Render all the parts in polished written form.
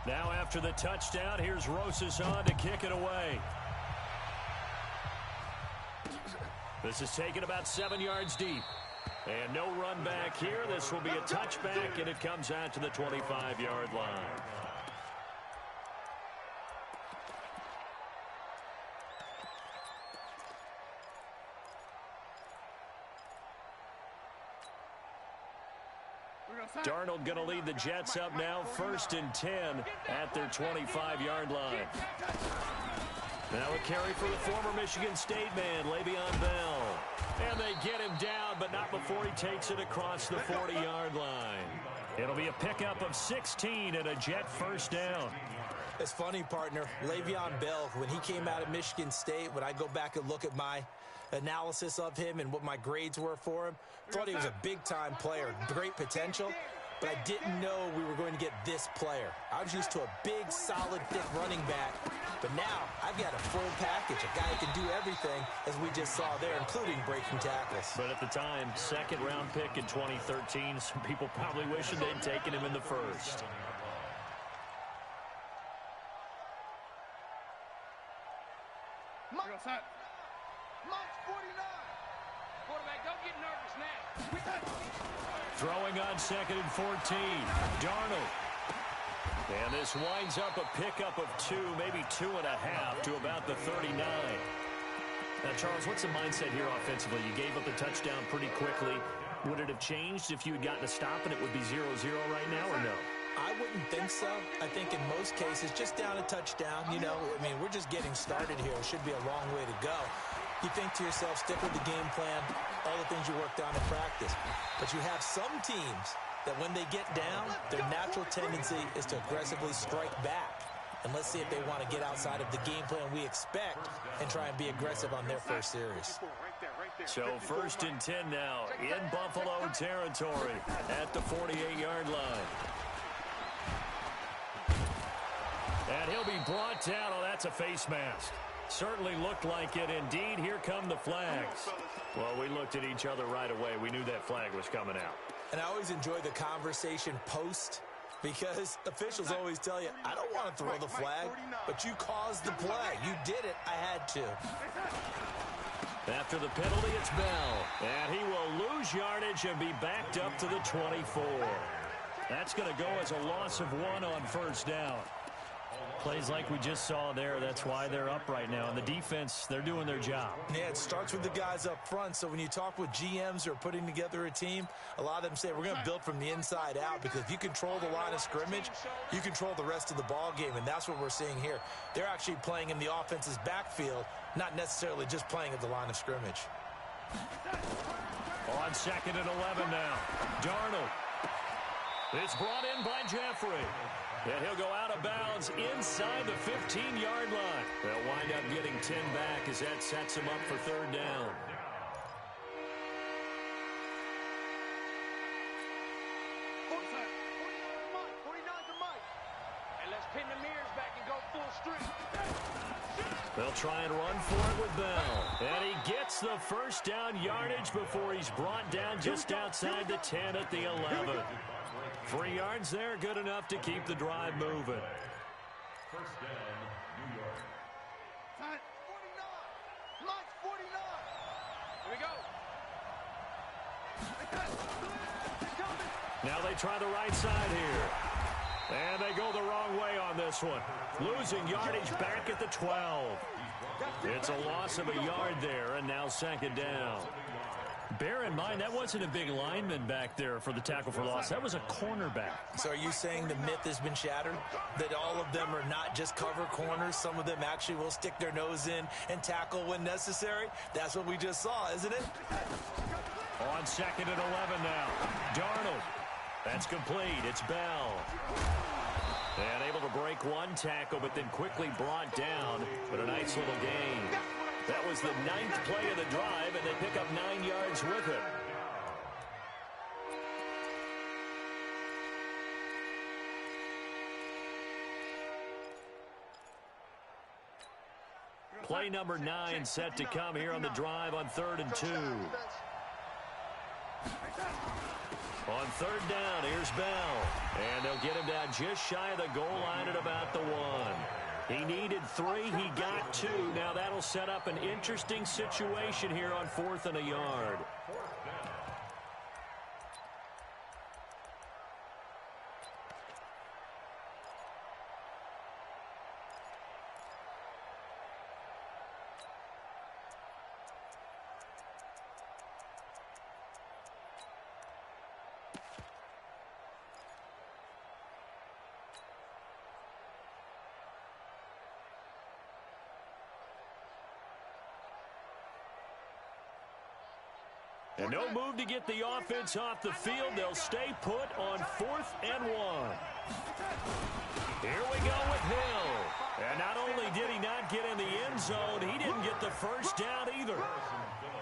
Now after the touchdown, here's Rosas on to kick it away. This is taken about 7 yards deep. And no run back here. This will be a touchback, and it comes out to the 25-yard line. Darnold going to lead the Jets up now, 1st and 10 at their 25-yard line. Now a carry for the former Michigan State man, Le'Veon Bell. And they get him down, but not before he takes it across the 40-yard line. It'll be a pickup of 16 and a Jet first down. It's funny, partner. Le'Veon Bell, when he came out of Michigan State, when I go back and look at my analysis of him and what my grades were for him, thought he was a big-time player, great potential, but I didn't know we were going to get this player. I was used to a big, solid, thick running back, but now I've got a full package, a guy who can do everything, as we just saw there, including breaking tackles. But at the time, second-round pick in 2013, some people probably wishing they'd taken him in the first. Mike's 49. Quarterback, don't get nervous now. Throwing on 2nd and 14. Darnold. And this winds up a pickup of 2, maybe 2.5 to about the 39. Now, Charles, what's the mindset here offensively? You gave up the touchdown pretty quickly. Would it have changed if you had gotten a stop and it would be 0-0 right now, or no? I wouldn't think so. I think in most cases, just down a touchdown, you know, I mean, we're just getting started here. It should be a long way to go. You think to yourself, stick with the game plan, all the things you worked on in practice. But you have some teams that when they get down, their natural tendency is to aggressively strike back. And let's see if they want to get outside of the game plan we expect and try and be aggressive on their first series. So 1st and 10 now in Buffalo territory at the 48-yard line. And he'll be brought down. Oh, that's a face mask. Certainly looked like it. Indeed, here come the flags. Well, we looked at each other right away. We knew that flag was coming out. And I always enjoy the conversation post, because officials always tell you, I don't want to throw the flag, but you caused the play. You did it. I had to. After the penalty, it's Bell. And he will lose yardage and be backed up to the 24. That's going to go as a loss of 1 on 1st down. Plays like we just saw there, that's why they're up right now. And the defense, they're doing their job. Yeah, it starts with the guys up front. So when you talk with GMs who are putting together a team, a lot of them say we're going to build from the inside out, because if you control the line of scrimmage, you control the rest of the ball game, and that's what we're seeing here. They're actually playing in the offense's backfield, not necessarily just playing at the line of scrimmage. On 2nd and 11 now. Darnold. It's brought in by Jeffrey. And he'll go out of bounds inside the 15-yard line. They'll wind up getting 10 back as that sets him up for 3rd down. And let's pin the mirrors back and go full strength. They'll try and run for it with Bell. And he gets the 1st down yardage before he's brought down just outside the 10 at the 11. 3 yards there, good enough to keep the drive moving. 1st down, New York. 49. Mike's 49. Here we go. Now they try the right side here. And they go the wrong way on this one. Losing yardage back at the 12. It's a loss of a yard there, and now 2nd down. Bear in mind, that wasn't a big lineman back there for the tackle for loss. That was a cornerback. So are you saying the myth has been shattered? That all of them are not just cover corners? Some of them actually will stick their nose in and tackle when necessary? That's what we just saw, isn't it? On 2nd and 11 now. Darnold. That's complete. It's Bell. And able to break one tackle, but then quickly brought down. But a nice little gain. That was the 9th play of the drive, and they pick up 9 yards with it. Play number 9 set to come here on the drive on 3rd and 2. On 3rd down, here's Bell. And they'll get him down just shy of the goal line at about the 1. He needed 3. He got 2. Now that'll set up an interesting situation here on 4th and a yard. And no move to get the offense off the field. They'll stay put on 4th and 1. Here we go with Hill. And not only did he not get in the end zone, he didn't get the first down either.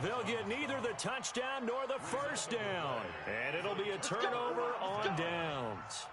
They'll get neither the touchdown nor the first down. And it'll be a turnover on downs.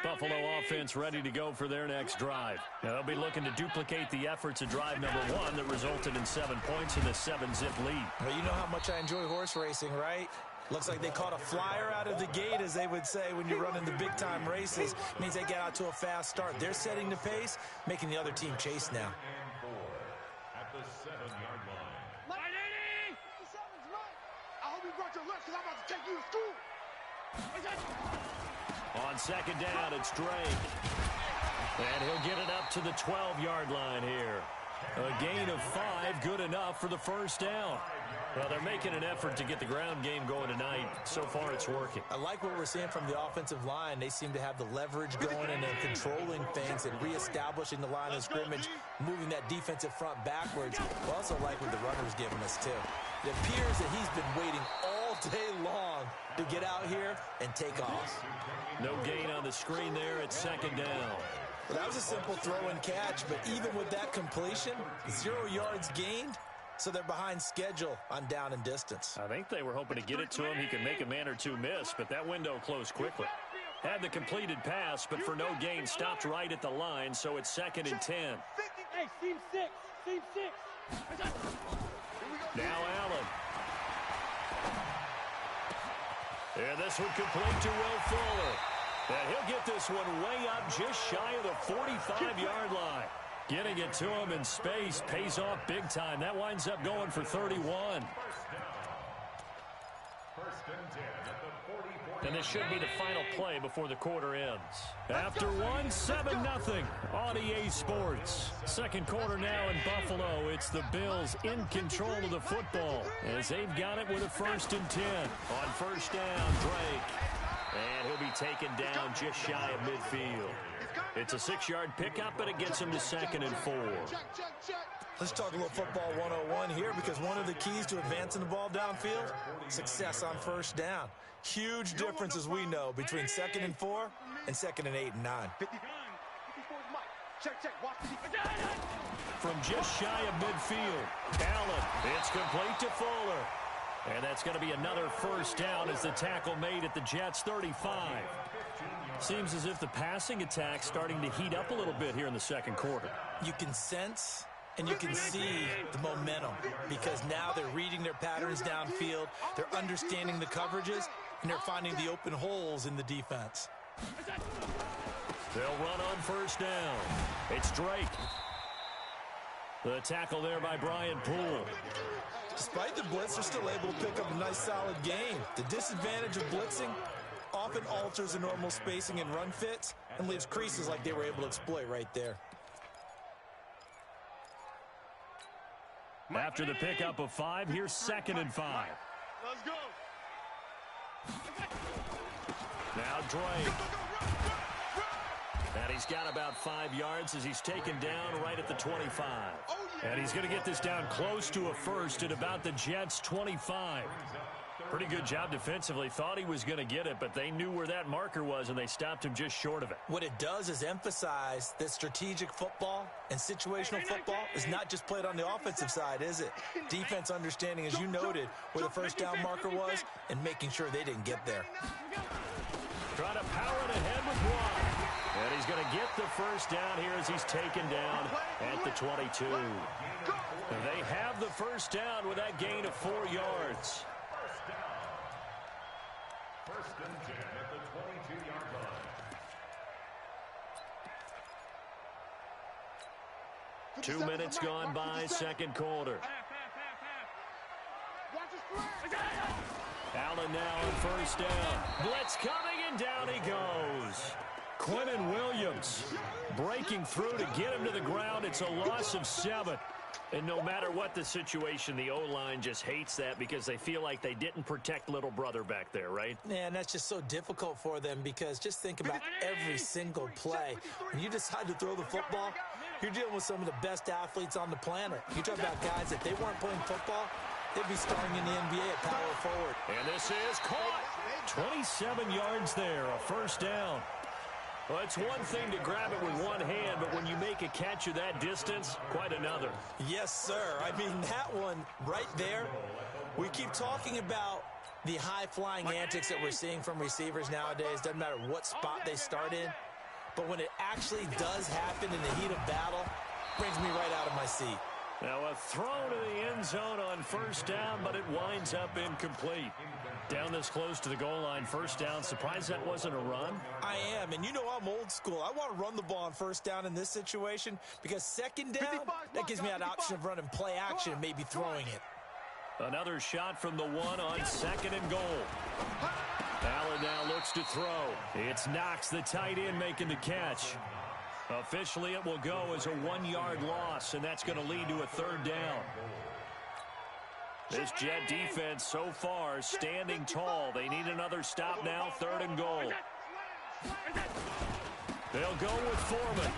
Buffalo offense ready to go for their next drive. Now they'll be looking to duplicate the efforts of drive number 1 that resulted in 7 points in the 7-zip lead. Well, you know how much I enjoy horse racing, right? Looks like they caught a flyer out of the gate, as they would say when you're running the big-time races. It means they get out to a fast start. They're setting the pace, making the other team chase now. At the 7-yard line. 180! 57's right. I hope you brought your lunch because I'm about to take you to school. On second down, it's Drake. And he'll get it up to the 12-yard line here. A gain of 5, good enough for the first down. Well, they're making an effort to get the ground game going tonight. So far, it's working. I like what we're seeing from the offensive line. They seem to have the leverage going and they're controlling things and reestablishing the line of scrimmage, moving that defensive front backwards. I also like what the runner's giving us, too. It appears that he's been waiting all day long to get out here and take off. No gain on the screen there at second down. Well, that was a simple throw and catch, but even with that completion, 0 yards gained, so they're behind schedule on down and distance. I think they were hoping to get it to him. He could make a man or two miss, but that window closed quickly. Had the completed pass, but for no gain, stopped right at the line, so it's 2nd and 10. Hey, seam 6. Seam 6. Now Allen. And this one complete to Will Fuller. And he'll get this one way up just shy of the 45-yard line. Getting it to him in space pays off big time. That winds up going for 31. And this should be the final play before the quarter ends. After 1, 7-0 on EA Sports. Second quarter now in Buffalo. It's the Bills in control of the football as they've got it with a 1st and 10. On first down, Drake. And he'll be taken down just shy of midfield. It's a 6-yard pickup, but it gets him to 2nd and 4. Let's talk a little football 101 here, because one of the keys to advancing the ball downfield, success on first down. Huge difference, as we know, between 2nd and 4 and 2nd and 8 and 9. From just shy of midfield, Allen, it's complete to Fuller. And that's going to be another first down as the tackle made at the Jets' 35. Seems as if the passing attack's starting to heat up a little bit here in the second quarter. You can sense and you can see the momentum, because now they're reading their patterns downfield, they're understanding the coverages, and they're finding the open holes in the defense. They'll run on first down. It's Drake. The tackle there by Brian Poole. Despite the blitz, they're still able to pick up a nice, solid gain. The disadvantage of blitzing often alters the normal spacing and run fits and leaves creases like they were able to exploit right there. After the pickup of 5, here's 2nd and 5. Let's go. Now Drake. And he's got about 5 yards as he's taken down right at the 25. And he's going to get this down close to a first at about the Jets' 25. Pretty good job defensively. Thought he was going to get it, but they knew where that marker was, and they stopped him just short of it. What it does is emphasize that strategic football and situational football is not just played on the offensive side, is it? Defense understanding, as you noted, where the first down marker was and making sure they didn't get there. Trying to power it ahead with one. And he's going to get the first down here as he's taken down at the 22. And they have the first down with that gain of 4 yards. First and 10 at the 22-yard line. 2 minutes gone by, second quarter. Allen now on first down. Blitz coming, and down he goes. Quentin Williams breaking through to get him to the ground. It's a loss of 7. And no matter what the situation, the O-line just hates that because they feel like they didn't protect little brother back there, right? Yeah, and that's just so difficult for them because just think about every single play. When you decide to throw the football, you're dealing with some of the best athletes on the planet. You talk about guys, if they weren't playing football, they'd be starting in the NBA at power forward. And this is caught. 27 yards there, a first down. Well, it's one thing to grab it with one hand, but when you make a catch of that distance, quite another. Yes, sir. I mean, that one right there, we keep talking about the high-flying antics that we're seeing from receivers nowadays. Doesn't matter what spot they start in, but when it actually does happen in the heat of battle, brings me right out of my seat. Now a throw to the end zone on first down, but it winds up incomplete. Down this close to the goal line, first down. Surprised that wasn't a run? I am, and you know I'm old school. I want to run the ball on first down in this situation because second down, that gives me an option of running play action and maybe throwing it. Another shot from the one on second and goal. Allen now looks to throw. It's Knox, the tight end, making the catch. Officially, it will go as a 1-yard loss, and that's going to lead to a third down. This Jet defense so far standing tall. They need another stop now, third and goal. They'll go with Foreman.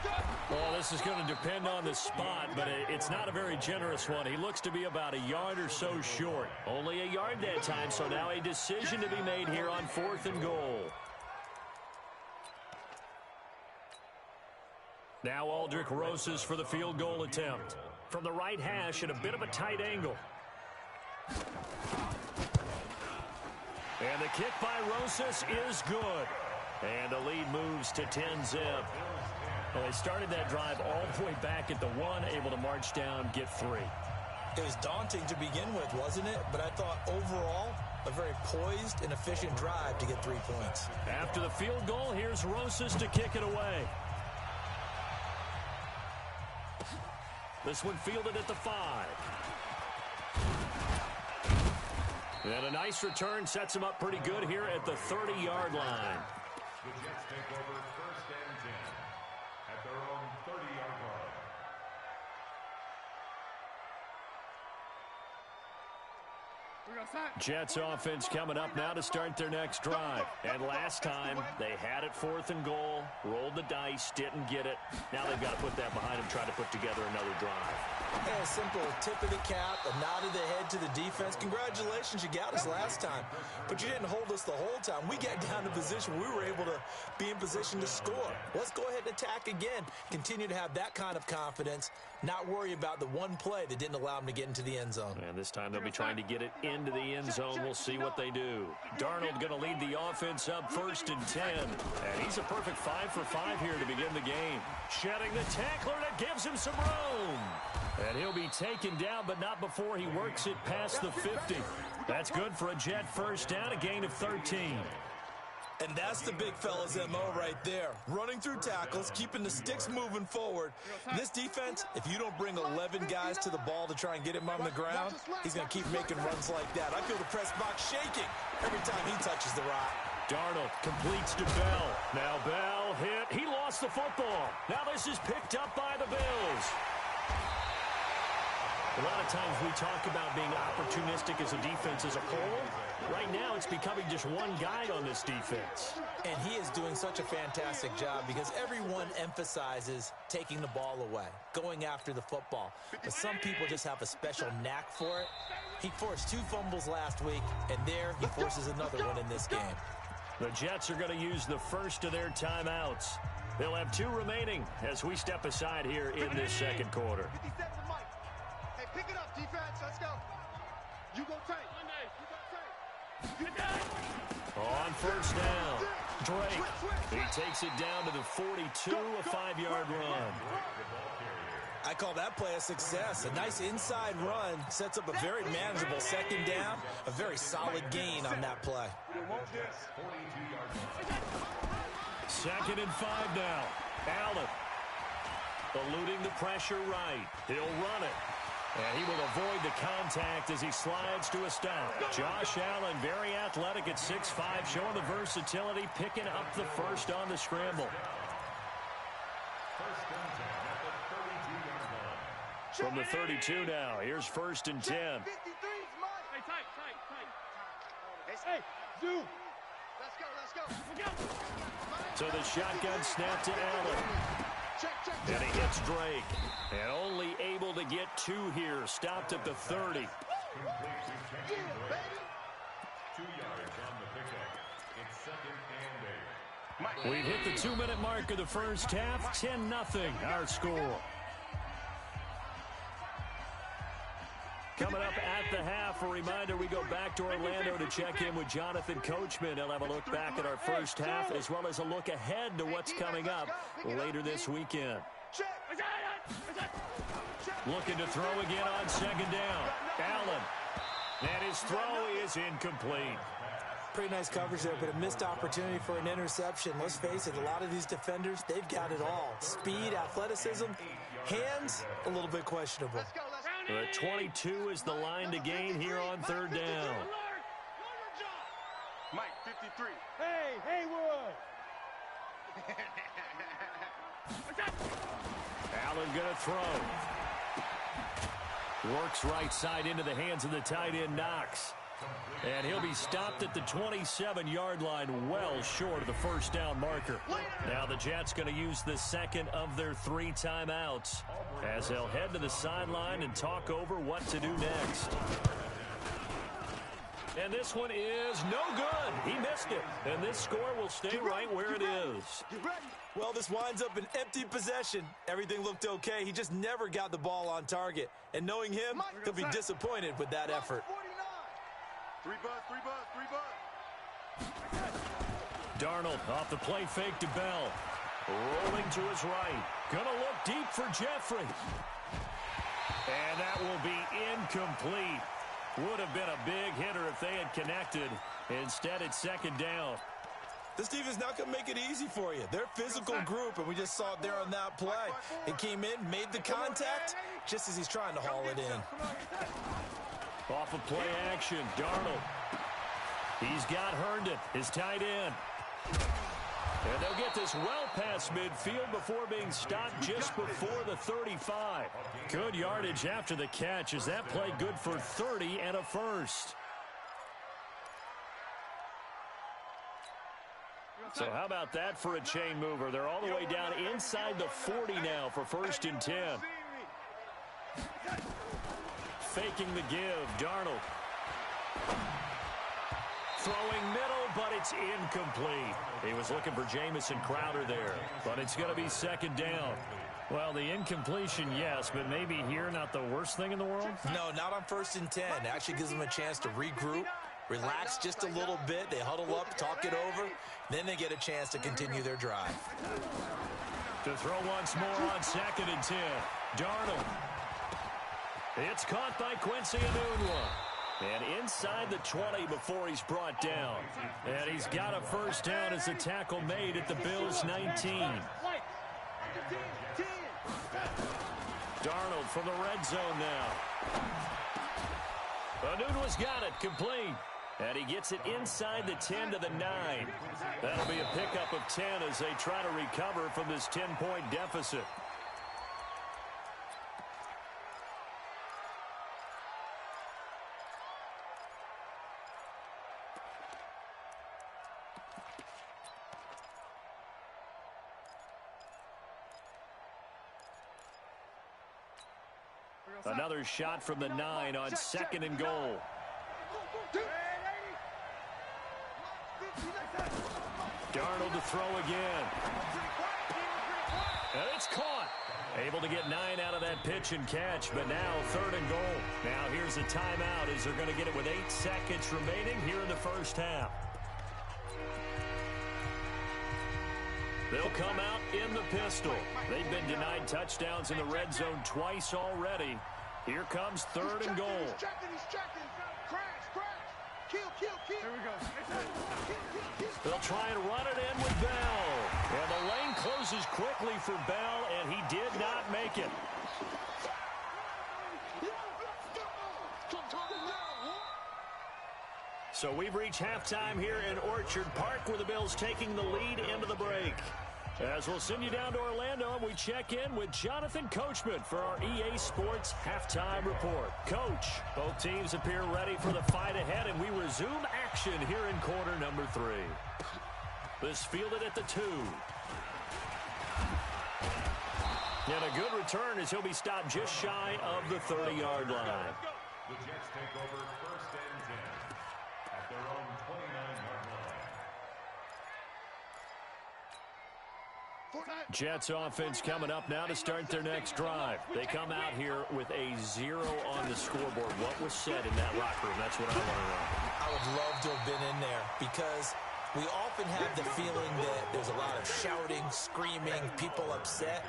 Well, this is going to depend on the spot, but it's not a very generous one. He looks to be about a yard or so short. Only a yard that time, so now a decision to be made here on fourth and goal. Now Aldrich Rosas for the field goal attempt. From the right hash at a bit of a tight angle. And the kick by Rosas is good. And the lead moves to 10-zip. Well, they started that drive all the way back at the 1, able to march down, get 3. It was daunting to begin with, wasn't it? But I thought overall, a very poised and efficient drive to get 3 points. After the field goal, here's Rosas to kick it away. This one fielded at the 5. And a nice return sets him up pretty good here at the 30-yard line. The Jets take over first and 10 at their own 30-yard line. Jets offense coming up now to start their next drive. And last time, they had it fourth and goal, rolled the dice, didn't get it. Now they've got to put that behind them, try to put together another drive. Yeah, simple tip of the cap, a nod of the head to the defense. Congratulations, you got us last time. But you didn't hold us the whole time. We got down to position. We were able to be in position to score. Let's go ahead and attack again. Continue to have that kind of confidence. Not worry about the one play that didn't allow them to get into the end zone. And this time they'll be trying to get it into the end zone. We'll see what they do. Darnold going to lead the offense up first and 10. And he's a perfect 5 for 5 here to begin the game. Shedding the tackler that gives him some room. And he'll be taken down, but not before he works it past the 50. That's good for a Jet first down, a gain of 13. And that's the big fella's MO right there. Running through tackles, keeping the sticks moving forward. This defense, if you don't bring 11 guys to the ball to try and get him on the ground, he's going to keep making runs like that. I feel the press box shaking every time he touches the rock. Darnold completes to Bell. Now Bell hit. He lost the football. Now this is picked up by the Bills. A lot of times we talk about being opportunistic as a defense as a whole. Right now, it's becoming just one guy on this defense. And he is doing such a fantastic job because everyone emphasizes taking the ball away, going after the football. But some people just have a special knack for it. He forced 2 fumbles last week, and there he forces another one in this game. The Jets are going to use the first of their timeouts. They'll have 2 remaining as we step aside here in this second quarter. Hey, pick it up, defense. Let's go. You go tight. You go tight. On first down, Drake. He takes it down to the 42, a 5-yard run. I call that play a success. A nice inside run sets up a very manageable second down, a very solid gain on that play. 2nd and 5 now. Allen eluding the pressure right. He'll run it. And he will avoid the contact as he slides to a stop. Josh Allen, very athletic at 6'5", showing the versatility, picking up the first on the scramble. From the 32 now, here's 1st and 10. Hey, tight. Hey, Zoo. Let's go. So the shotgun snap to Allen. And he hits Drake. And only able to get 2 here. Stopped at the 30. 2 yards on the pickup. It's 2nd and 8. We've hit the 2-minute mark of the first half. 10-0 our score. Coming up at the half, a reminder, we go back to Orlando to check in with Jonathan Coachman. He'll have a look back at our first half as well as a look ahead to what's coming up later this weekend. Looking to throw again on 2nd down. Allen. And his throw is incomplete. Pretty nice coverage there, but a missed opportunity for an interception. Let's face it, a lot of these defenders, they've got it all. Speed, athleticism, hands, a little bit questionable. The 22 is the line to gain here on 3rd down. Mike, 53. Hey, Haywood. Allen going to throw. Works right side into the hands of the tight end, Knox. And he'll be stopped at the 27-yard line, well short of the first down marker. Now the Jets going to use the 2nd of their 3 timeouts as they'll head to the sideline and talk over what to do next. And this one is no good. He missed it. And this score will stay right where it is. Well, this winds up an empty possession. Everything looked okay. He just never got the ball on target. And knowing him, he'll be disappointed with that effort. 3 buzz. Darnold off the play fake to Bell. Rolling to his right. Gonna look deep for Jeffrey. And that will be incomplete. Would have been a big hitter if they had connected. Instead, it's 2nd down. This defense not going to make it easy for you. They're a physical group, and we just saw it there on that play. It came in, made the contact, just as he's trying to haul it in. Off of play action, Darnold. He's got Herndon, his tight end. And they'll get this well past midfield before being stopped just before the 35. Good yardage after the catch. Is that play good for 30 and a first? So how about that for a chain mover? They're all the way down inside the 40 now for 1st and 10. Faking the give, Darnold. Throwing middle, but it's incomplete. He was looking for Jamison Crowder there, but it's going to be 2nd down. Well, the incompletion, yes, but maybe here not the worst thing in the world? No, not on 1st and 10. It actually gives them a chance to regroup, relax just a little bit. They huddle up, talk it over. Then they get a chance to continue their drive. To throw once more on 2nd and 10. Darnold. It's caught by Quincy Enunwa. And inside the 20 before he's brought down. And he's got a first down as the tackle made at the Bills' 19. Darnold from the red zone now. Enunwa's got it, complete. And he gets it inside the 10 to the 9. That'll be a pickup of 10 as they try to recover from this 10-point deficit. Another shot from the 9 on 2nd and goal. Darnold to throw again. And it's caught. Able to get 9 out of that pitch and catch, but now 3rd and goal. Now here's a timeout as they're going to get it with 8 seconds remaining here in the first half. They'll come out in the pistol. They've been denied touchdowns in the red zone twice already. Here comes 3rd and goal. He's checking. Crash. Kill. Here we go. They'll try and run it in with Bell. And the lane closes quickly for Bell, and he did not make it. So we've reached halftime here in Orchard Park, where the Bills taking the lead into the break. As we'll send you down to Orlando, and we check in with Jonathan Coachman for our EA Sports Halftime Report. Coach, both teams appear ready for the fight ahead, and we resume action here in quarter number 3. This fielded at the 2. And a good return as he'll be stopped just shy of the 30-yard line. The Jets take over 1st and 10 at their own 29-yard line. Jets offense coming up now to start their next drive. They come out here with a 0 on the scoreboard. What was said in that locker room? That's what I want to know. I would love to have been in there because we often have the feeling that there's a lot of shouting, screaming, people upset.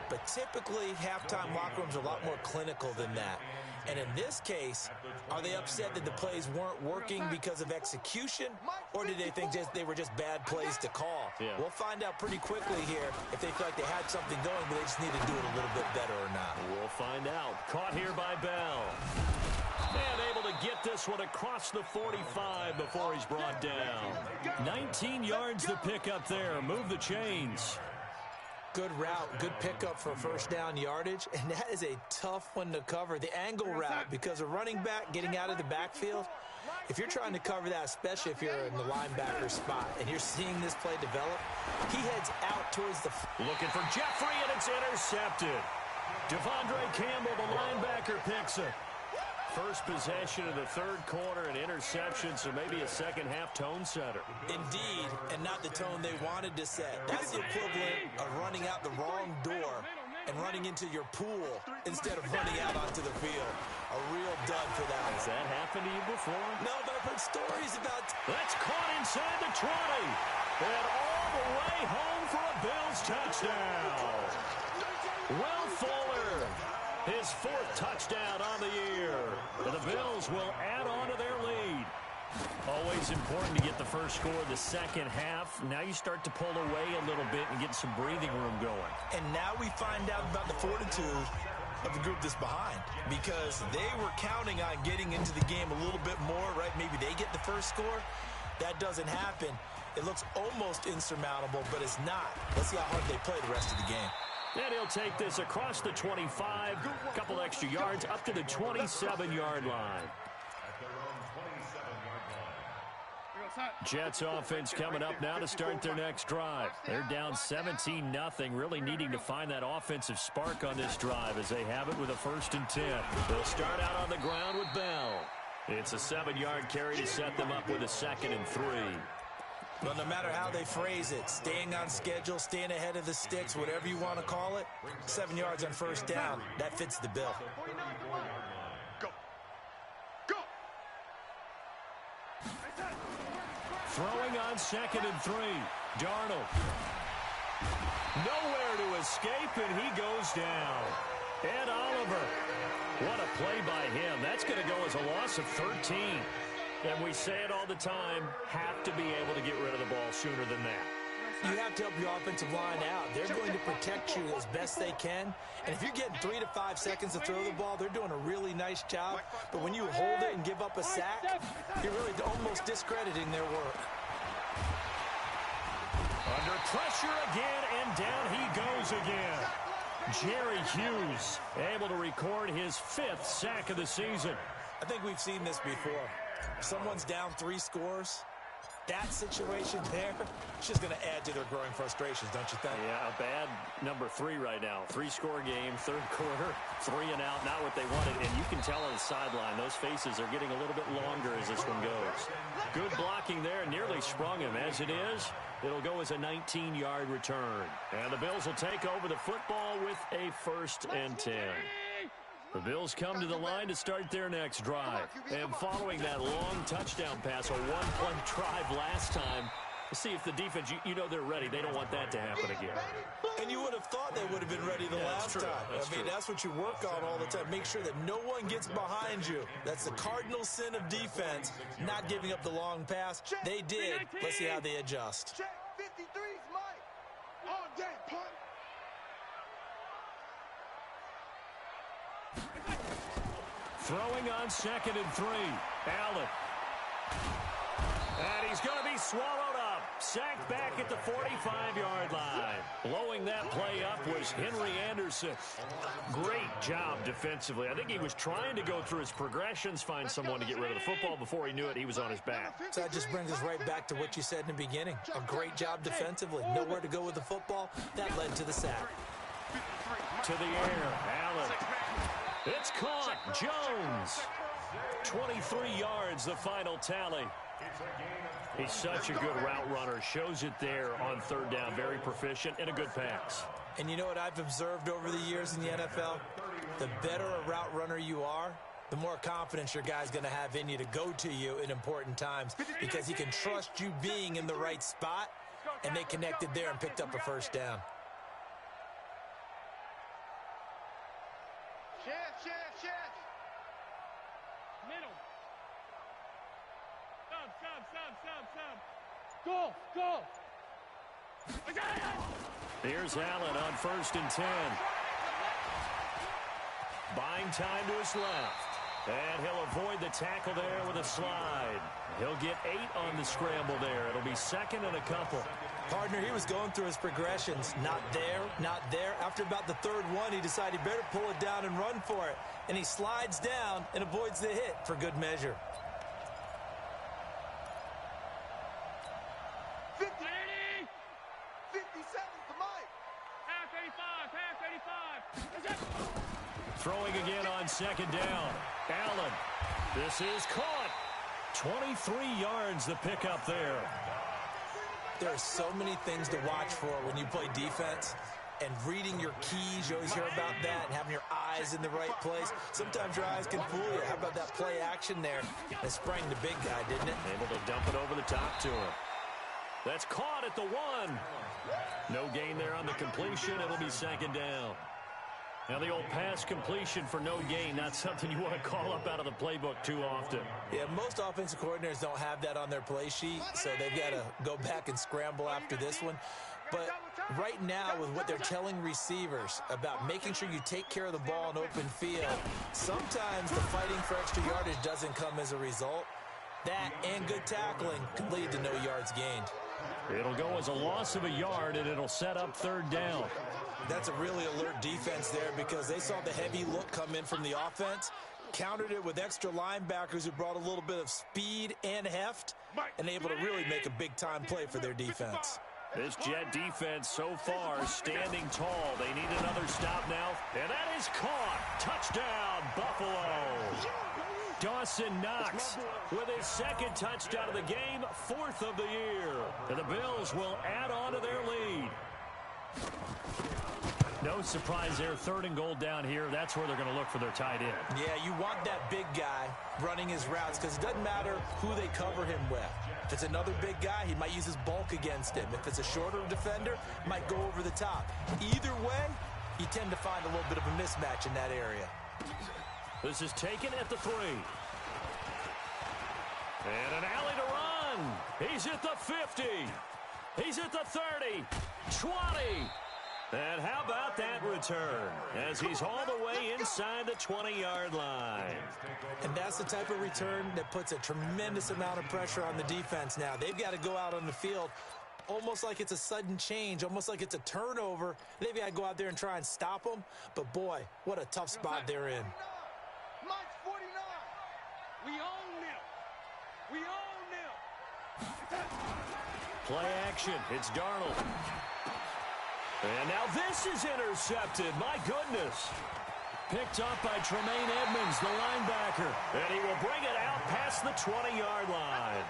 But typically, halftime locker rooms are a lot more clinical than that. And in this case, are they upset that the plays weren't working because of execution? Or did they think they were just bad plays to call? Yeah. We'll find out pretty quickly here if they feel like they had something going, but they just need to do it a little bit better or not. We'll find out. Caught here by Bell. And able to get this one across the 45 before he's brought down. 19 yards to pick up there. Move the chains. Good route, good pickup for first down yardage, and that is a tough one to cover. The angle route, because a running back getting out of the backfield, if you're trying to cover that, especially if you're in the linebacker spot, and you're seeing this play develop, he heads out towards the... Looking for Jeffrey, and it's intercepted. Devondre Campbell, the linebacker, picks it. First possession of the 3rd quarter, an interception, so maybe a second-half tone setter. Indeed, and not the tone they wanted to set. That's the equivalent of running out the wrong door and running into your pool instead of running out onto the field. A real dud for that. Has that happened to you before? No, but I've heard stories about... That's caught inside the 20. And all the way home for a Bills touchdown. Will Fuller, his 4th touchdown on the year. And the Bills will add on to their lead. Always important to get the first score of the second half. Now you start to pull away a little bit and get some breathing room going. And now we find out about the fortitude of the group that's behind, because they were counting on getting into the game a little bit more, right? Maybe they get the first score. That doesn't happen. It looks almost insurmountable, but it's not. Let's see how hard they play the rest of the game. And he'll take this across the 25, a couple extra yards, up to the 27-yard line. Jets offense coming up now to start their next drive. They're down 17-0, really needing to find that offensive spark on this drive as they have it with a 1st and 10. They'll start out on the ground with Bell. It's a 7-yard carry to set them up with a 2nd and 3. Well, no matter how they phrase it, staying on schedule, staying ahead of the sticks, whatever you want to call it, 7 yards on first down, that fits the bill. Go. Throwing on 2nd and 3. Darnold. Nowhere to escape, and he goes down. Ed Oliver. What a play by him. That's going to go as a loss of 13. And we say it all the time, have to be able to get rid of the ball sooner than that. You have to help your offensive line out. They're going to protect you as best they can. And if you're getting 3 to 5 seconds to throw the ball, they're doing a really nice job. But when you hold it and give up a sack, you're really almost discrediting their work. Under pressure again, and down he goes again. Jerry Hughes able to record his 5th sack of the season. I think we've seen this before. If someone's down 3 scores, That situation there, it's just going to add to their growing frustrations, don't you think? Yeah, a bad number 3 right now. 3-score game, third quarter, 3 and out, not what they wanted. And you can tell on the sideline, those faces are getting a little bit longer as this one goes. Good blocking there, nearly sprung him. As it is, it'll go as a 19-yard return. And the Bills will take over the football with a 1st and 10. The Bills come to the line to start their next drive. And following that long touchdown pass, a one-play drive last time, see if the defense, you know they're ready. They don't want that to happen again. And you would have thought they would have been ready the last time. I mean, that's what you work on all the time. Make sure that no one gets behind you. That's the cardinal sin of defense, not giving up the long pass. They did. Let's see how they adjust. Check 53's Mike. All day, punt. Throwing on 2nd and 3. Allen. And he's going to be swallowed up. Sacked back at the 45-yard line. Blowing that play up was Henry Anderson. Great job defensively. I think he was trying to go through his progressions, find someone to get rid of the football. Before he knew it, he was on his back. So that just brings us right back to what you said in the beginning. A great job defensively. Nowhere to go with the football. That led to the sack. To the air. Allen. It's caught. Jones. 23 yards, the final tally. He's such a good route runner. Shows it there on 3rd down. Very proficient and a good pass. And you know what I've observed over the years in the NFL? The better a route runner you are, the more confidence your guy's going to have in you to go to you in important times because he can trust you being in the right spot, and they connected there and picked up a 1st down. Chance. Middle. Sub. Go. Here's Allen on 1st and 10. Buying time to his left. And he'll avoid the tackle there with a slide. He'll get 8 on the scramble there. It'll be 2nd and a couple. Partner, he was going through his progressions. Not there. After about the 3rd one, he decided he better pull it down and run for it. And he slides down and avoids the hit for good measure. 50. 57 to Mike. Half 85. Throwing again on 2nd down. Allen. This is caught. 23 yards the pickup there. There are so many things to watch for when you play defense. And reading your keys, you always hear about that, and having your eyes in the right place. Sometimes your eyes can fool you. How about that play action there? They sprang the big guy, didn't it? Able to dump it over the top to him. That's caught at the 1. No gain there on the completion. It'll be 2nd down. Now the old pass completion for no gain, not something you want to call up out of the playbook too often. Yeah, most offensive coordinators don't have that on their play sheet, so they've got to go back and scramble after this one. But right now, with what they're telling receivers about making sure you take care of the ball in open field, sometimes the fighting for extra yardage doesn't come as a result. That and good tackling can lead to no yards gained. It'll go as a loss of a yard, and it'll set up 3rd down. That's a really alert defense there because they saw the heavy look come in from the offense, countered it with extra linebackers who brought a little bit of speed and heft, and able to really make a big-time play for their defense. This Jet defense so far standing tall. They need another stop now, and that is caught. Touchdown, Buffalo. Dawson Knox with his 2nd touchdown of the game, 4th of the year. And the Bills will add on to their lead. No surprise there, 3rd and goal down here. That's where they're going to look for their tight end. Yeah, you want that big guy running his routes because it doesn't matter who they cover him with. If it's another big guy, he might use his bulk against him. If it's a shorter defender, might go over the top. Either way, you tend to find a little bit of a mismatch in that area. This is taken at the 3. And an alley to run. He's at the 50. He's at the 30. 20. And how about that return as he's all the way inside the 20-yard line. And that's the type of return that puts a tremendous amount of pressure on the defense now. They've got to go out on the field almost like it's a sudden change, almost like it's a turnover. They've got to go out there and try and stop them. But, boy, what a tough spot they're in. Mike's 49. We own them. Play action. It's Darnold. And now this is intercepted. My goodness. Picked up by Tremaine Edmonds, the linebacker. And he will bring it out past the 20-yard line.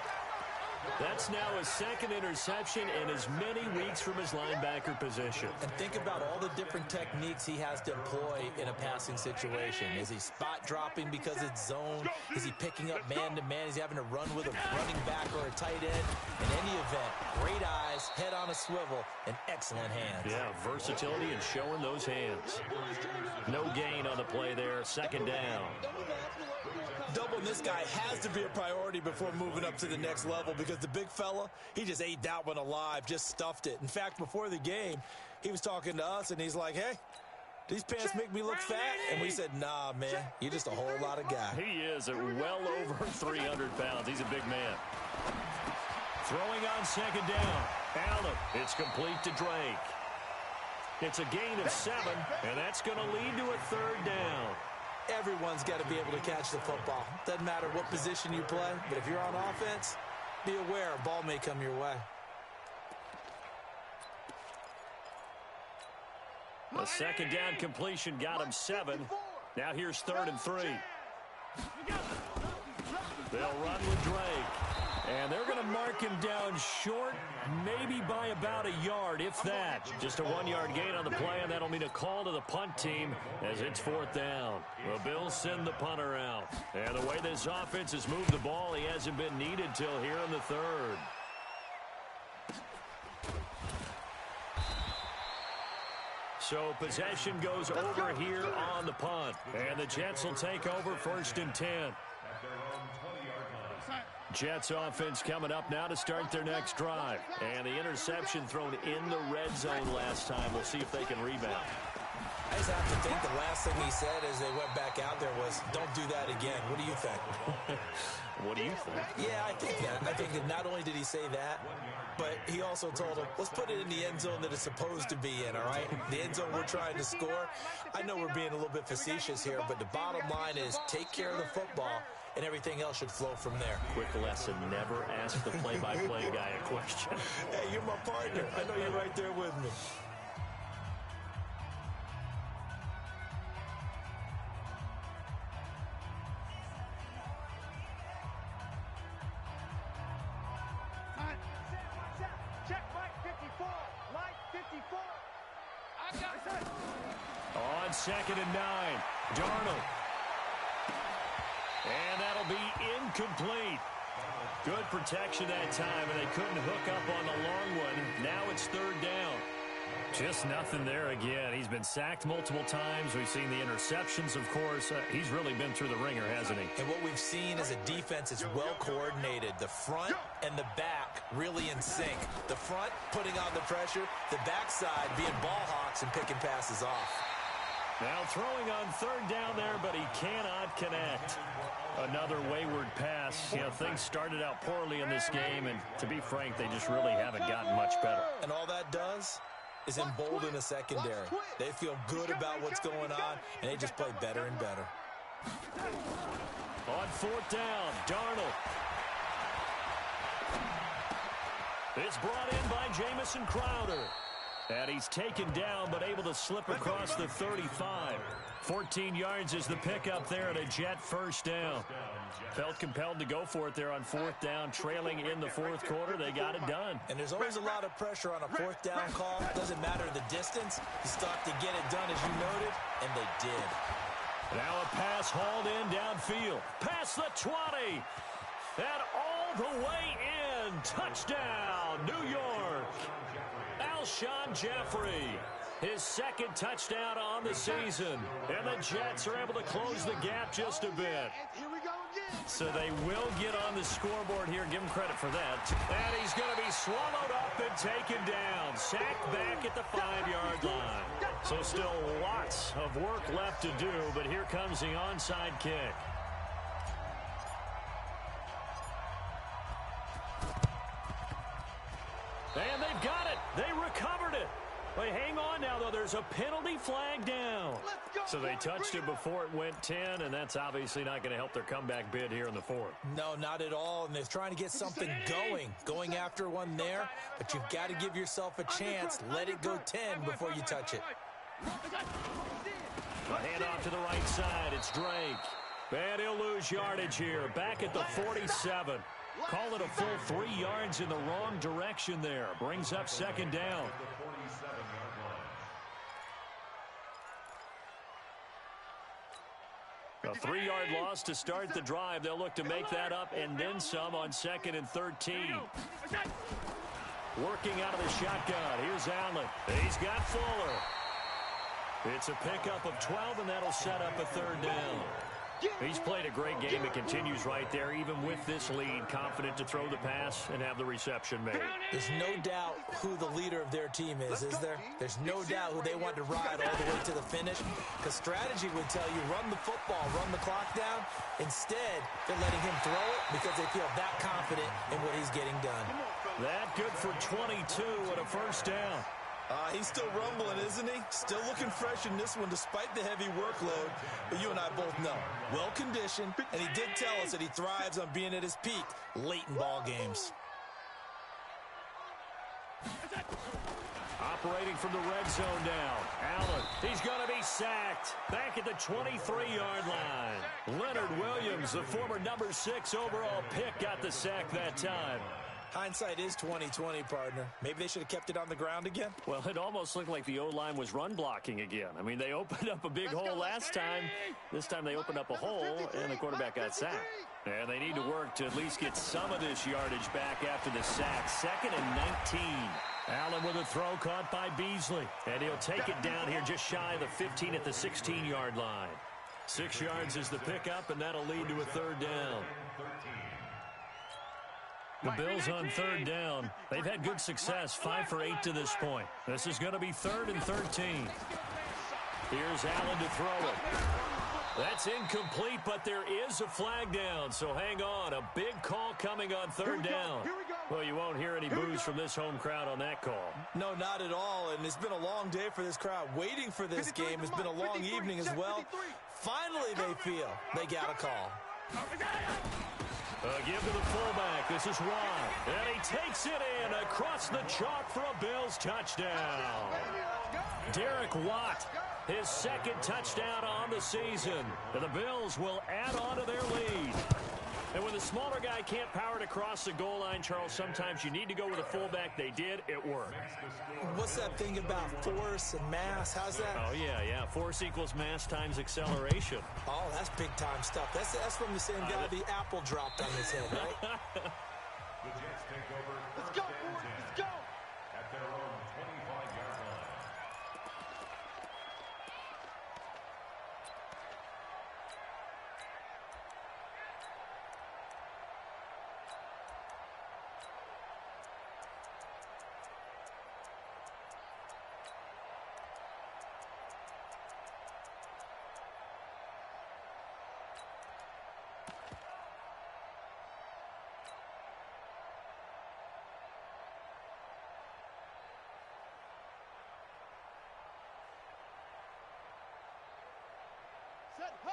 That's now his second interception in as many weeks from his linebacker position. And think about all the different techniques he has to employ in a passing situation. Is he spot dropping because it's zone? Is he picking up man-to-man? Is he having to run with a running back or a tight end? In any event, great eyes, head on a swivel, and excellent hands. Yeah, versatility and showing those hands. No gain on the play there. Second down. Doubling this guy has to be a priority before moving up to the next level because the big fella, he just ate that one alive, just stuffed it. In fact, before the game, he was talking to us, and he's like, hey, these pants make me look fat? And we said, nah, man, you're just a whole lot of guy. He is at well over 300 pounds. He's a big man. Throwing on second down. Allen, it's complete to Drake. It's a gain of 7, and that's going to lead to a third down. Everyone's got to be able to catch the football. Doesn't matter what position you play, but if you're on offense, be aware a ball may come your way. A second down completion got him 7. Now here's 3rd and 3. They'll run with Drake. And they're going to mark him down short, maybe by about a yard, if that. Just a 1-yard gain on the play, and that'll mean a call to the punt team as it's 4th down. The Bills send the punter out. And the way this offense has moved the ball, he hasn't been needed till here in the 3rd. So possession goes over here on the punt. And the Jets will take over 1st and 10. Jets offense coming up now to start their next drive. And the interception thrown in the red zone last time. We'll see if they can rebound. I just have to think the last thing he said as they went back out there was, don't do that again. What do you think? What do you think? Yeah, I think that. I think that not only did he say that, but he also told him, let's put it in the end zone that it's supposed to be in, all right? The end zone we're trying to score. I know we're being a little bit facetious here, but the bottom line is take care of the football, and everything else should flow from there. Quick lesson, never ask the play-by-play guy a question. Hey, you're my partner. I know you're right there with me. Check Mike 54. Mike 54. I got it. On 2nd and 9, Darnold. And that'll be incomplete. Good protection that time, and they couldn't hook up on the long one. Now it's 3rd down. Just nothing there again. He's been sacked multiple times. We've seen the interceptions, of course. He's really been through the ringer, hasn't he? And what we've seen is a defense that's well coordinated. The front and the back really in sync. The front putting on the pressure, the backside being ball hawks and picking passes off. Now throwing on 3rd down there, but he cannot connect. Another wayward pass. You know, things started out poorly in this game, and to be frank, they just really haven't gotten much better. And all that does is embolden a secondary. They feel good about what's going on, and they just play better and better. On 4th down, Darnold. It's brought in by Jamison Crowder. And he's taken down, but able to slip across the 35. 14 yards is the pickup there at a Jet 1st down. Felt compelled to go for it there on 4th down, trailing in the 4th quarter. They got it done. And there's always a lot of pressure on a 4th down call. Doesn't matter the distance. You start to get it done, as you noted, and they did. Now a pass hauled in downfield. Past the 20. And all the way in. Touchdown, New York. Alshon Jeffrey, his 2nd touchdown on the season. And the Jets are able to close the gap just a bit. Here we go again. So they will get on the scoreboard here. Give him credit for that. And he's going to be swallowed up and taken down. Sacked back at the 5-yard line. So still lots of work left to do, but here comes the onside kick. And they've got it. They recovered it. Well, hang on now, though. There's a penalty flag down. So they touched it before it went 10, and that's obviously not going to help their comeback bid here in the fourth. No, not at all, and they're trying to get something going after one there, but you've got to give yourself a chance. Let it go 10 before you touch it. A handoff to the right side. It's Drake. And he'll lose yardage here. Back at the 47. Call it a full 3 yards in the wrong direction there. Brings up second down. A 3-yard loss to start the drive. They'll look to make that up and then some on 2nd and 13. Working out of the shotgun. Here's Allen. He's got Fuller. It's a pickup of 12, and that'll set up a 3rd down. He's played a great game. It continues right there, even with this lead. Confident to throw the pass and have the reception made. There's no doubt who the leader of their team is there? There's no doubt who they want to ride all the way to the finish. Because strategy would tell you, run the football, run the clock down. Instead, they're letting him throw it because they feel that confident in what he's getting done. That good for 22 and a 1st down. He's still rumbling, isn't he? Still looking fresh in this one despite the heavy workload. But you and I both know, well-conditioned, and he did tell us that he thrives on being at his peak late in ball games. Operating from the red zone now. Allen, he's going to be sacked. Back at the 23-yard line. Leonard Williams, the former number 6 overall pick, got the sack that time. Hindsight is 20/20, partner. Maybe they should have kept it on the ground again. Well, it almost looked like the O-line was run blocking again. I mean, they opened up a big hole last time. This time they opened up a hole, and the quarterback got sacked. And they need to work to at least get some of this yardage back after the sack. 2nd and 19. Allen with a throw caught by Beasley. And he'll take it down here just shy of the 15 at the 16-yard line. 6 yards is the pickup, and that'll lead to a 3rd down. The Bills on 3rd down. They've had good success, 5 for 8 to this point. This is going to be 3rd and 13. Here's Allen to throw it. That's incomplete, but there is a flag down, so hang on. A big call coming on 3rd down. Well, you won't hear any boos from this home crowd on that call. No, not at all, and it's been a long day for this crowd. Waiting for this game. It's been a long evening as well. Finally, they feel they got a call. Give to the fullback. This is Watt. And he takes it in across the chalk for a Bills touchdown. Derek Watt, his 2nd touchdown on the season. And the Bills will add on to their lead. And when the smaller guy can't power it across the goal line, Charles, sometimes you need to go with a fullback. They did. It worked. What's that thing about force and mass? How's that? Oh, yeah. Force equals mass times acceleration. Oh, that's big-time stuff. That's from the same guy the apple dropped on his head, right? The Jets take over. Let's go, boys. Let's go. At their own 25-yard line.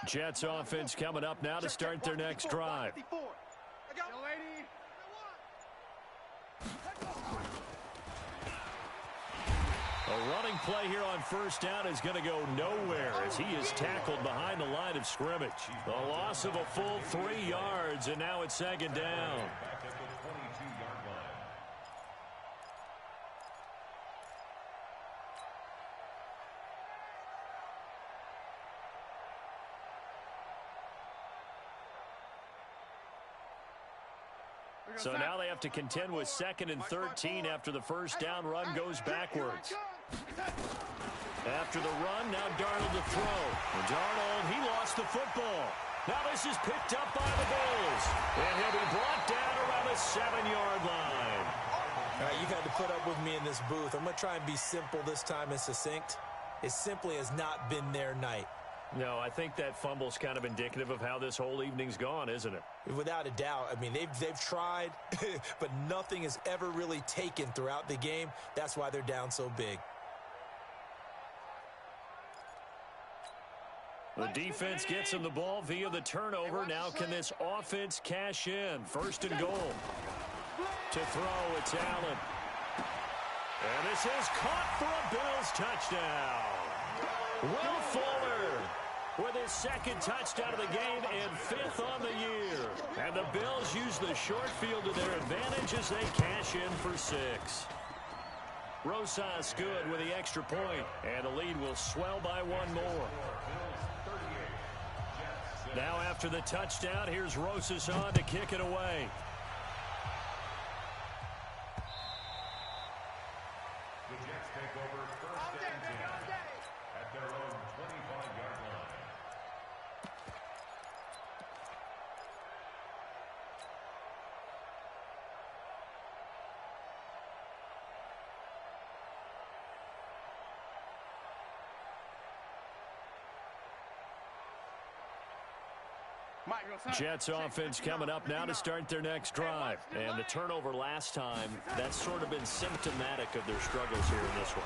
Jets offense coming up now to start their next drive. A running play here on 1st down is going to go nowhere as he is tackled behind the line of scrimmage. A loss of a full 3 yards, and now it's 2nd down. Back at the 22-yard line. So now they have to contend with 2nd and 13 after the 1st down run goes backwards. After the run, now Darnold to throw. And Darnold, he lost the football. Now this is picked up by the Bills. And he'll be brought down around the 7-yard line. All right, you've had to put up with me in this booth. I'm going to try and be simple this time and succinct. It simply has not been their night. No, I think that fumble's kind of indicative of how this whole evening's gone, isn't it? Without a doubt. I mean, they've tried, but nothing has ever really taken throughout the game. That's why they're down so big. The defense gets him the ball via the turnover. Now can this offense cash in? First and goal. To throw, it's Allen. And this is caught for a Bills touchdown. Will Fuller with his second touchdown of the game and 5th on the year. And the Bills use the short field to their advantage as they cash in for 6. Rosas good with the extra point, and the lead will swell by 1 more. Now after the touchdown, here's Rosas on to kick it away. The Jets take over first and 10 at their own 25-yard line. Jets offense coming up now to start their next drive. And the turnover last time, that's sort of been symptomatic of their struggles here in this one.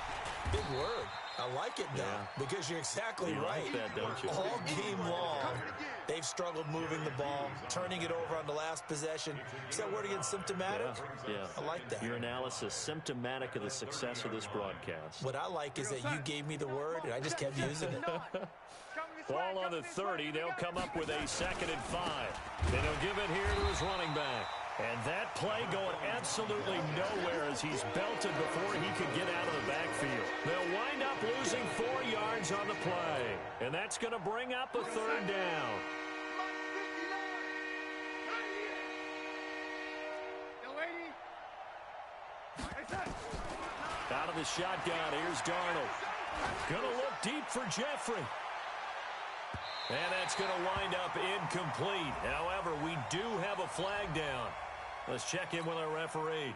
Big word. I like it, though, because you're exactly right. Like that, don't you? All game long, they've struggled moving the ball, turning it over on the last possession. Is that word again, symptomatic? Yeah. I like that. Your analysis, symptomatic of the success of this broadcast. What I like is that you gave me the word, and I just kept using it. Ball on the 30. They'll come up with a 2nd and 5. Then he'll give it here to his running back. And that play going absolutely nowhere as he's belted before he could get out of the backfield. They'll wind up losing 4 yards on the play. And that's going to bring up a 3rd down. Out of the shotgun, here's Darnold. Going to look deep for Jeffrey. And that's going to wind up incomplete. However, we do have a flag down. Let's check in with our referee.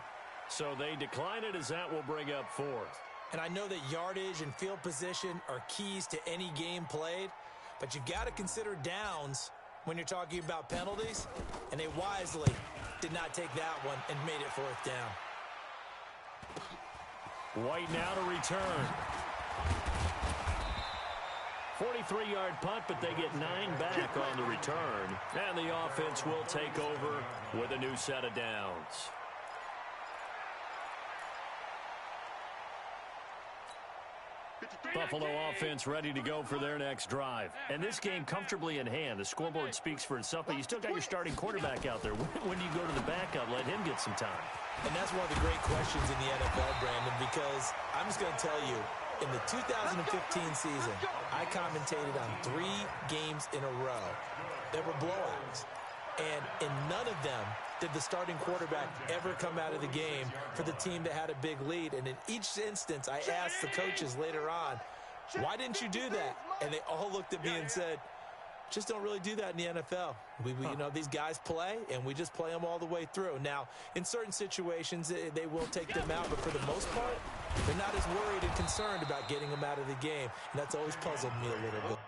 So they decline it as that will bring up 4th. And I know that yardage and field position are keys to any game played, but you've got to consider downs when you're talking about penalties, and they wisely did not take that one and made it 4th down. White now to return. 43-yard punt, but they get 9 back on the return. And the offense will take over with a new set of downs. Buffalo offense ready to go for their next drive. And this game comfortably in hand. The scoreboard speaks for itself, but you still got your starting quarterback out there. When do you go to the backup? Let him get some time. And that's one of the great questions in the NFL, Brandon, because I'm just going to tell you, in the 2015 season, I commentated on 3 games in a row. There were blowouts. And in none of them did the starting quarterback ever come out of the game for the team that had a big lead. And in each instance, I asked the coaches later on, why didn't you do that? And they all looked at me and said, just don't really do that in the NFL. You know, these guys play, and we just play them all the way through. Now, in certain situations, they will take them out, but for the most part, they're not as worried and concerned about getting them out of the game. And that's always puzzled me a little bit.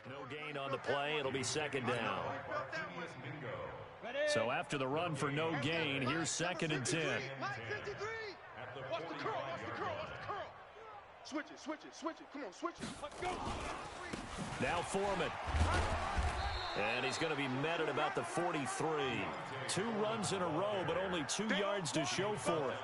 No gain on the play. It'll be 2nd down. So after the run for no gain, here's 2nd and 10. Watch the curl. Watch the curl. Watch the curl. Switch it. Switch it. Switch it. Come on, switch it. Let's go. Now Foreman. And he's going to be met at about the 43. 2 runs in a row, but only 2 yards to show for it.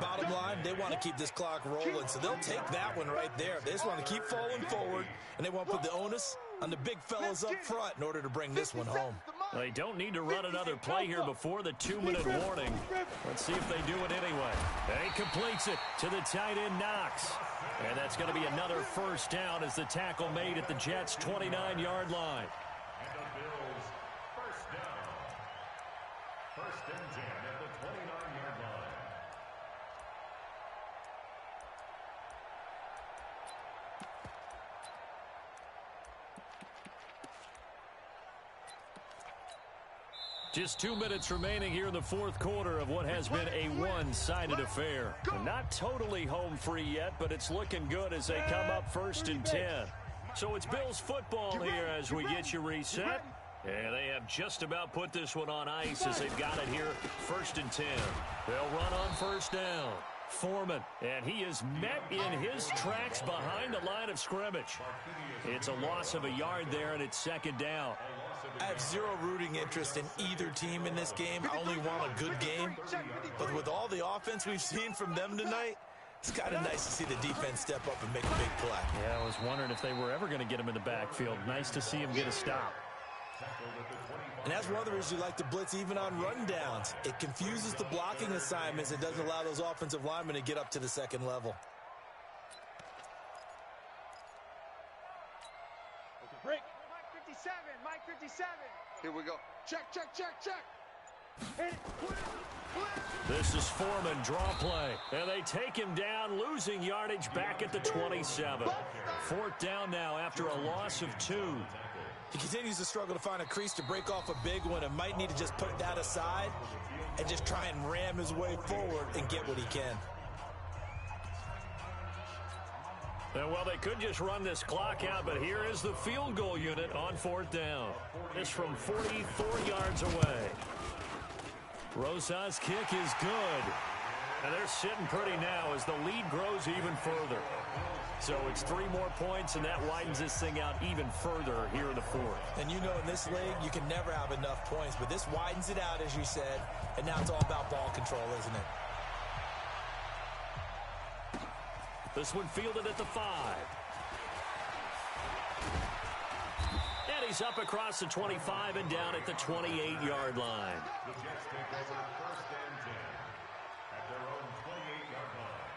Bottom line, they want to keep this clock rolling, so they'll take that one right there. They just want to keep falling forward, and they want to put the onus on the big fellas up front in order to bring this one home. They don't need to run another play here before the 2-minute warning. Let's see if they do it anyway. And he completes it to the tight end, Knox. And that's going to be another first down as the tackle made at the Jets' 29-yard line. And the Bills, first down. First and 10 at the 29-yard line. Just 2 minutes remaining here in the fourth quarter of what has been a one-sided affair. Not totally home free yet, but it's looking good as they come up first and 10. So it's Bills football here as we get you reset. And they have just about put this one on ice as they've got it here first and 10. They'll run on first down. Foreman, and he is met in his tracks behind the line of scrimmage. It's a loss of a yard there, and it's second down. I have zero rooting interest in either team in this game. I only want a good game. But with all the offense we've seen from them tonight, it's kind of nice to see the defense step up and make a big play. Yeah, I was wondering if they were ever going to get him in the backfield. Nice to see him get a stop. And that's one of the reasons you like to blitz even on rundowns. It confuses the blocking assignments. It doesn't allow those offensive linemen to get up to the second level. Break. Mike 57. Mike 57. Here we go. Check, check, check, check. Hit it. This is Foreman, draw play. And they take him down, losing yardage back at the 27. Fourth down now after a loss of 2. He continues to struggle to find a crease to break off a big one and might need to just put that aside and just try and ram his way forward and get what he can. Well, they could just run this clock out, but here is the field goal unit on fourth down. This from 44 yards away. Rosas' kick is good. And they're sitting pretty now as the lead grows even further. So it's 3 more points, and that widens this thing out even further here in the fourth. And you know in this league, you can never have enough points, but this widens it out, as you said, and now it's all about ball control, isn't it? This one fielded at the 5. And he's up across the 25 and down at the 28-yard line. The Jets take over first and 10 at their own 28-yard line.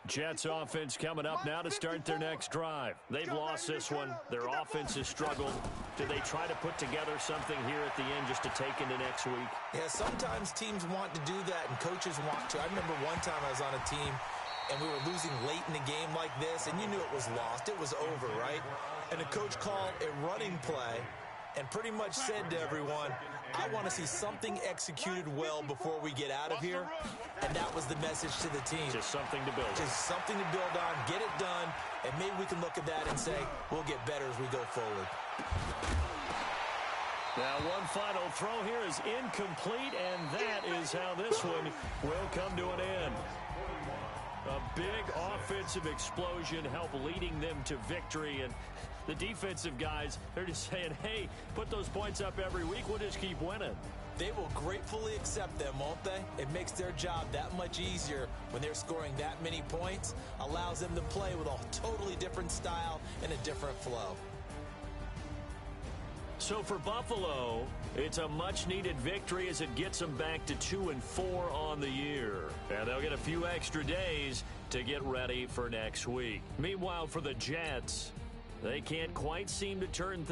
Jets offense coming up now to start their next drive. They've lost this one. Their offense has struggled. Do they try to put together something here at the end just to take into next week? Yeah, sometimes teams want to do that and coaches want to. I remember one time I was on a team and we were losing late in the game like this, and you knew it was lost. It was over, right? And the coach called a running play and pretty much said to everyone, I want to see something executed well before we get out of here. And that was the message to the team. Just something to build on. Just something to build on, get it done, and maybe we can look at that and say, we'll get better as we go forward. Now one final throw here is incomplete, and that is how this one will come to an end. A big offensive explosion helped leading them to victory, and the defensive guys, they're just saying, hey, put those points up every week, we'll just keep winning. They will gratefully accept them, won't they? It makes their job that much easier when they're scoring that many points, allows them to play with a totally different style and a different flow. So for Buffalo, it's a much-needed victory as it gets them back to 2-4 on the year. And they'll get a few extra days to get ready for next week. Meanwhile, for the Jets, they can't quite seem to turn